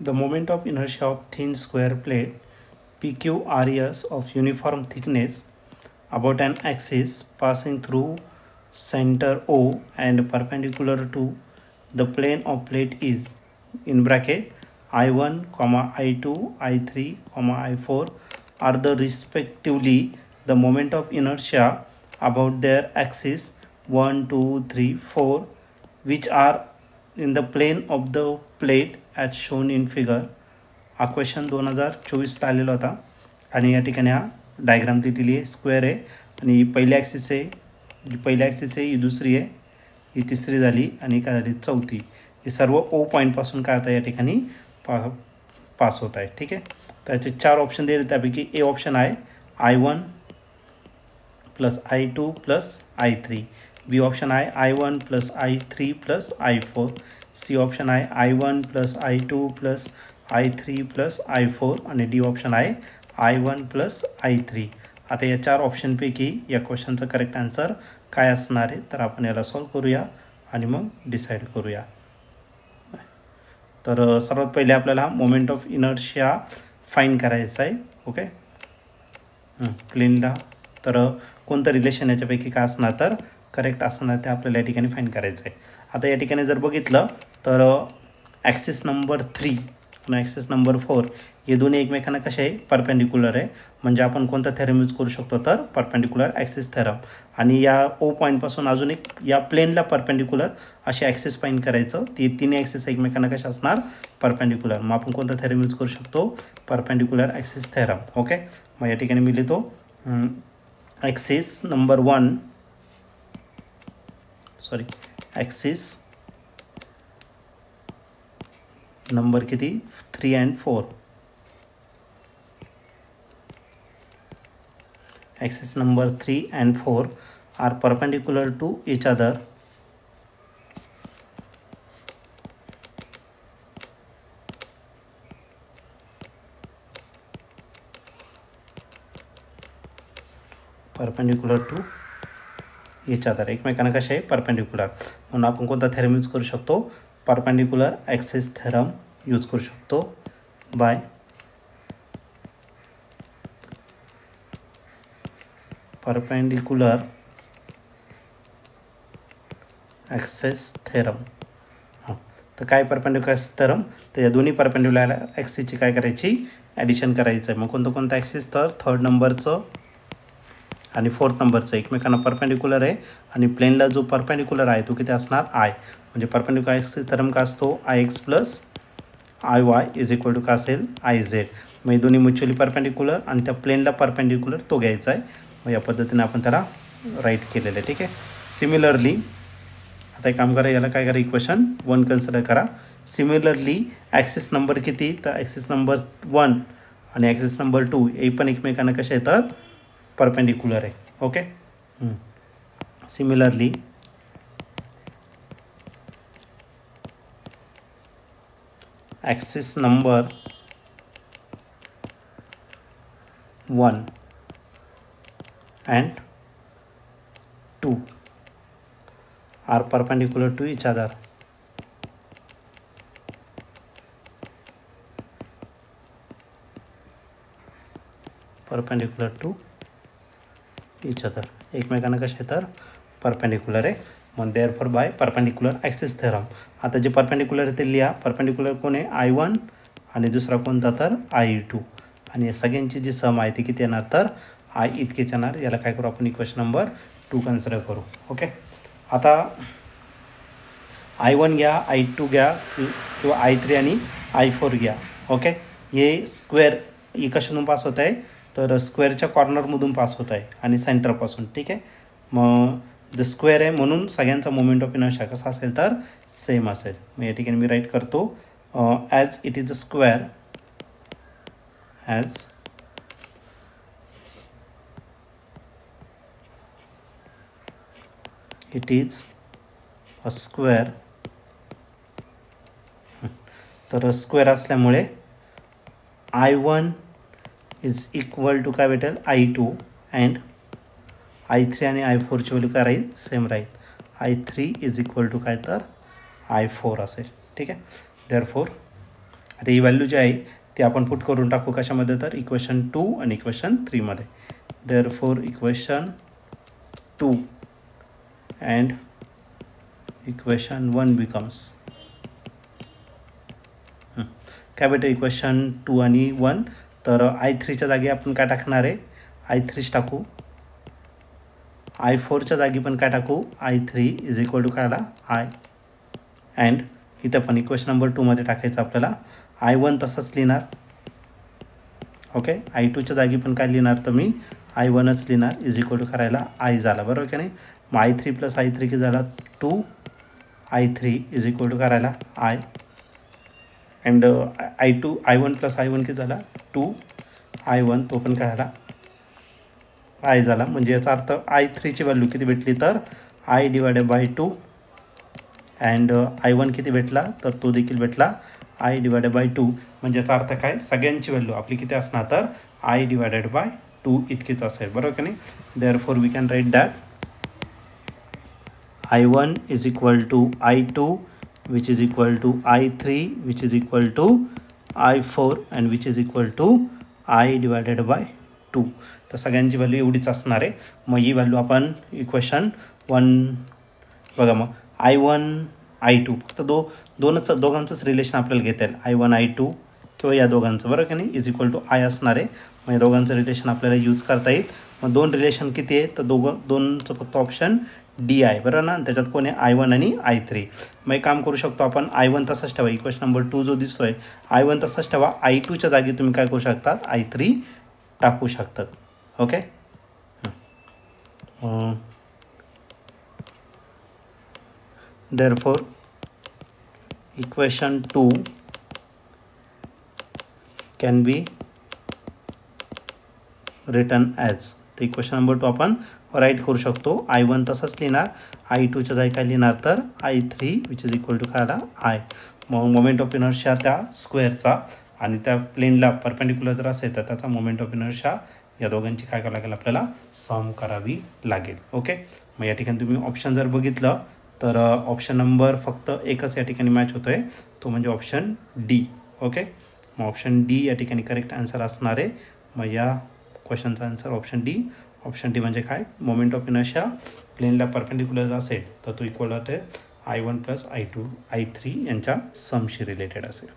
The moment of inertia of thin square plate PQRS of uniform thickness about an axis passing through center O and perpendicular to the plane of plate is in bracket I1, I2, I3, I4 are the respectively the moment of inertia about their axis 1, 2, 3, 4 which are in the plane of the plate as shown in figure. हा question 2024ला आलेला होता आणि या ठिकाणी हा diagram दिलेली आहे. Square आहे आणि पहिली ॲक्सिस आहे, जी पहिली ॲक्सिस आहे ही दुसरी आहे, ही तिसरी झाली आणि काय झाली चौथी. हे सर्व ओ पॉईंटपासून काय होतं या ठिकाणी पास होत आहे. ठीक आहे. त्याचे 4 ऑप्शन दिले, त्यापैकी ए ऑप्शन आहे I1 plus I2 plus I3, बी ऑप्शन आहे I1 plus I3 plus I4, C option आहे I1 plus I2 plus I3 plus I4 आणि डी ऑप्शन आहे I1 प्लस I3. आता या 4 ऑप्शनपैकी या क्वेश्चनचं करेक्ट आन्सर काय असणार आहे तर आपण याला सॉल्व करूया आणि मग डिसाईड करूया. तर सर्वात पहिले आपल्याला मोमेंट ऑफ इनर्शिया फाइंड करायचा आहे. ओके, प्लेनला तर कोणतं रिलेशन याच्यापैकी काय असणार तर करेक्ट असणार ते आपल्याला या ठिकाणी फाइंड करायचं आहे. आता या ठिकाणी जर बघितलं तर ॲक्सिस नंबर 3 आणि ॲक्सिस नंबर 4 हे दोन्ही एकमेकांना कसे आहे परपेंडिक्युलर आहे. म्हणजे आपण कोणता थेरम यूज करू शकतो तर परपेंडिक्युलर ॲक्सिस थेरम. आणि या ओ पॉईंटपासून अजून एक या प्लेनला परपेंडिक्युलर असे ॲक्सिस फाइंड करायचं. ती तिन्ही ॲक्सिस एकमेकांना कसे असणार परपेंडिक्युलर. मग आपण कोणता थेरम यूज करू शकतो परपेंडिक्युलर ॲक्सिस थेरम. ओके, मग या ठिकाणी मी लिहितो ॲक्सिस नंबर 1 ॲक्सिस नंबर किती 3 and 4. Axis number 3 and 4 are perpendicular to each other एकमेकांना कसे आहे परपेंडिक्युलर. म्हणून आपण कोणता थेरम यूज करू शकतो परपेंडिक्युलर ॲक्सिस थेरम यूज करू शकतो बाय परपेंडिक्युलर ॲक्सिस थेरम. तर काय परपेंडिक्युलर ॲक्सिस थेरम तर या दोन्ही परपेंडिक्युलर ॲक्सिसची काय करायची ॲडिशन करायचं आहे. मग कोणतं ॲक्सिस तर 3rd नंबरचं आणि 4th नंबरचं एकमेकांना परपेंडिक्युलर आहे आणि प्लेनला जो परपेंडिक्युलर आहे तो किती असणार आय. म्हणजे परपेंडिक्युलर ॲक्सिस थेरम का असतो IX plus IY is equal to का असेल IZ. मग हे दोन्ही म्युच्युअली परपेंडिक्युलर आणि त्या प्लेनला परपेंडिक्युलर तो घ्यायचा आहे. मग या पद्धतीने आपण त्याला राईट केलेलं आहे. ठीक आहे. सिमिलरली आता एक काम करा, याला काय करा इक्वेशन 1 कन्सिडर करा. सिमिलरली ॲक्सिस नंबर किती तर ॲक्सिस नंबर 1 आणि ॲक्सिस नंबर 2 हे पण एकमेकांना कसे येतात परपेंडिक्युलर आहे. Okay, similarly axis number 1 and 2 are perpendicular to each other. Perpendicular to each other एकमेकांना कसे तर परपेंडिक्युलर आहे. मग therefore by perpendicular axis theorem. आता जे परपेंडिक्युलर ते लिहा. परपेंडिक्युलर कोण आहे I1 आणि दुसरा कोणता तर I2 आणि या सगळ्यांची जी सम आहे ती किती येणार तर I इतकेच येणार. याला काय करू आपण इक्वेशन नंबर 2 कन्सिडर करू. ओके, आता I1 घ्या, I2 घ्या किंवा I3 आणि I4 घ्या. ओके, हे स्क्वेअर ही कशातून पास होत आहे तर स्क्वेअरच्या कॉर्नरमधून पास होत आहे आणि सेंटरपासून. ठीक आहे. मग द स्क्वेअर आहे म्हणून सगळ्यांचा मोमेंट ऑफ इनर्शिया कसा असेल तर सेम असेल. मग या ठिकाणी मी राईट करतो as it is a square as it is a square. तर स्क्वेअर असल्यामुळे I1 इज इक्वल टू काय भेटेल I2 अँड I3 आणि I4ची व्हॅल्यू काय राहील सेम राहील. I3 इज इक्वल टू काय तर I4 असेल. ठीक आहे. देअरफॉर आता ही व्हॅल्यू जी आहे ती आपण पुट करून टाकू कशामध्ये, तर इक्वेशन 2 आणि इक्वेशन 3 मध्ये. Therefore equation 2 and equation 1 becomes काय भेटतं, इक्वेशन 2 आणि 1. तर I3च्या जागी आपण काय टाकणार आहे, I3 टाकू. I4च्या जागी पण काय टाकू, I3 इज इक्वल टू काय आला I. अँड इथं पण इक्वेशन नंबर 2 मध्ये टाकायचं आपल्याला. I1 तसंच लिहिणार. ओके, I2च्या जागी पण काय लिहिणार, तर मी I1च लिहिणार इज इक्वल टू करायला I झाला, बरोबर की नाही. मग I3 प्लस I3 की झाला 2 I3 इज इक्वल टू करायला I. And I1 plus I1 की झाला 2 I1, तो पण काय झाला I झाला. म्हणजे याचा अर्थ I3ची व्हॅल्यू किती भेटली, तर I divided by 2. And I1 किती भेटला, तर तो देखील भेटला I डिवायडेड बाय 2. म्हणजे याचा अर्थ काय, सगळ्यांची व्हॅल्यू आपली किती असणार, तर I डिवायडेड बाय 2 इतकीच असेल, बरोबर की नाही. Therefore we can write that I1 is equal to I2 which is equal to I3 which is equal to I4 and which is equal to I divided by 2. तर सगळ्यांची value एवढीच असणार आहे. मग ही व्हॅल्यू आपण इक्वेशन 1 बघा, मग I1 I2 फक्त दोघांचंच रिलेशन आपल्याला घेता येईल, I1 I2 किंवा या दोघांचं, बरोबर की नाही, इज इक्वल टू I असणार आहे. मग या दोघांचं रिलेशन आपल्याला यूज करता येईल. मग दोन रिलेशन किती आहे, तर दोनचं फक्त ऑप्शन डी आहे, बरोबर ना. त्याच्यात कोण आहे, I1 आणि I3. मग एक काम करू शकतो आपण, I1 तसाच ठेवा, इक्वेशन नंबर 2 जो दिसतोय I1 तसाच ठेवा. I2च्या जागी तुम्ही काय करू शकतात, I3 टाकू शकतात. Okay, therefore equation 2 can be written as. तर इक्वेशन नंबर 2 आपण राईट करू शकतो. I1 तसंच लिहिणार, I2च्या जागी काय लिहिणार, तर I3 which is equal to काय आला I. मग मोमेंट ऑफ इनर्शिया त्या स्क्वेअरचा आणि त्या प्लेनला परपेंडिक्युलर जर असेल तर त्याचा मोमेंट ऑफ इनर्शिया, या दोघांची काय करावं लागेल, आपल्याला सम करावी लागेल. ओके, मग या ठिकाणी तुम्ही ऑप्शन जर बघितलं तर ऑप्शन नंबर फक्त एकच या ठिकाणी मॅच होतो आहे, तो म्हणजे ऑप्शन डी. ओके, मग ऑप्शन डी या ठिकाणी करेक्ट आन्सर असणार आहे. मग या क्वेश्चनचा answer option D. Option D म्हणजे काय, मोमेंट ऑफ इनर्शिया प्लेनला परपेंडिक्युलर असेल तर तो इक्वल होते I1 प्लस I3 यांच्या समशी रिलेटेड असेल.